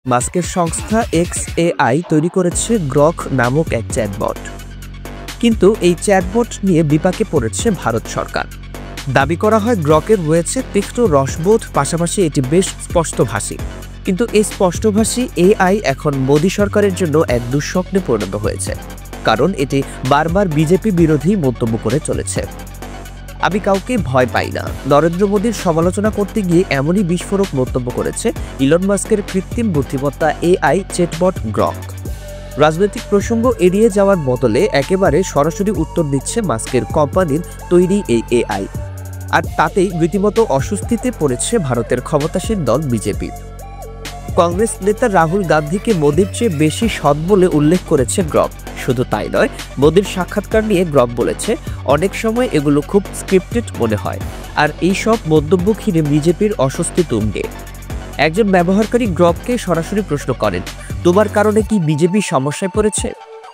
মাস্কের সংস্থা XAI তৈরি করেছে গ্রক নামক এক চ্যাটবট। কিন্তু এই চ্যাটবট নিয়ে বিপাকে পড়েছে ভারত সরকার। দাবি করা হয় গ্রকের রয়েছে তীক্ষ্ণ রসবোধ, পাশাপাশি এটি বেশ স্পষ্টভাষী। কিন্তু এই স্পষ্টভাষী AI এখন মোদী সরকারের জন্য এক দুঃস্বপ্নে পরিণত হয়েছে, কারণ এটি বারবার বিজেপি বিরোধী মন্তব্য করে চলেছে। আমি কাউকে ভয় পাই না, নরেন্দ্র মোদীর সমালোচনা করতে গিয়ে এমনই বিস্ফোরক মন্তব্য করেছে ইলন মাস্কের কৃত্রিম বুদ্ধিমত্তা AI চ্যাটবট গ্রক। রাজনৈতিক প্রসঙ্গ এড়িয়ে যাওয়ার বদলে একেবারে সরাসরি উত্তর দিচ্ছে মাস্কের কোম্পানির তৈরি এই AI, আর তাতেই রীতিমতো অস্বস্তিতে পড়েছে ভারতের ক্ষমতাসীন দল বিজেপি। কংগ্রেস নেতা রাহুল গান্ধীকে মোদীর চেয়ে বেশি সৎ বলে উল্লেখ করেছে গ্রক। শুধু তাই নয়, মোদীর সাক্ষাৎকার নিয়ে গ্রক বলেছে, অনেক সময় এগুলো খুব স্ক্রিপ্টেড মনে হয়, আর এই সব মন্তব্য ঘিরে বিজেপির অস্বস্তি তুঙ্গে। একজন ব্যবহারকারী গ্রককে সরাসরি প্রশ্ন করেন, তোমার কারণে কি বিজেপি সমস্যায় পড়েছে?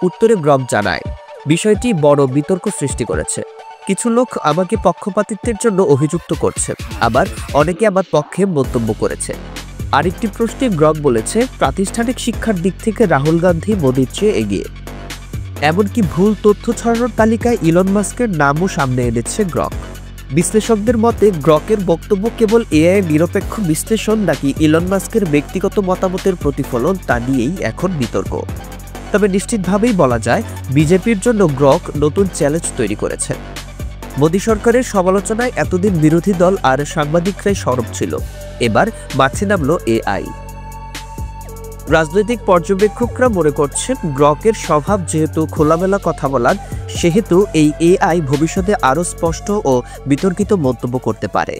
উত্তরে গ্রক জানায়, বিষয়টি বড় বিতর্ক সৃষ্টি করেছে। কিছু লোক আমাকে পক্ষপাতিত্বের জন্য অভিযুক্ত করছে, আবার অনেকে আমার পক্ষে মন্তব্য করেছে। আরেকটি প্রশ্নে গ্রক বলেছে, প্রাতিষ্ঠানিক শিক্ষার দিক থেকে রাহুল গান্ধী মোদীর চেয়ে এগিয়ে। এমনকি ভুল তথ্য ছড়ানোর তালিকায় ইলন মাস্কের নামও সামনে এনেছে গ্রক। বিশ্লেষকদের মতে গ্রকের বক্তব্য কেবল AI নিরপেক্ষ বিশ্লেষণ নাকি ইলন মাস্কের ব্যক্তিগত মতামতের প্রতিফলন, তা নিয়েই এখন বিতর্ক। তবে নিশ্চিতভাবেই বলা যায়, বিজেপির জন্য গ্রক নতুন চ্যালেঞ্জ তৈরি করেছে। মোদী সরকারের সমালোচনায় এতদিন বিরোধী দল আর সাংবাদিকরাই সরব ছিল, এবার মাঠে নামল AI। রাজনৈতিক পর্যবেক্ষকরা মনে করছেন, গ্রকের স্বভাব যেহেতু খোলামেলা কথা বলার, সেহেতু এই AI ভবিষ্যতে আরও স্পষ্ট ও বিতর্কিত মন্তব্য করতে পারে।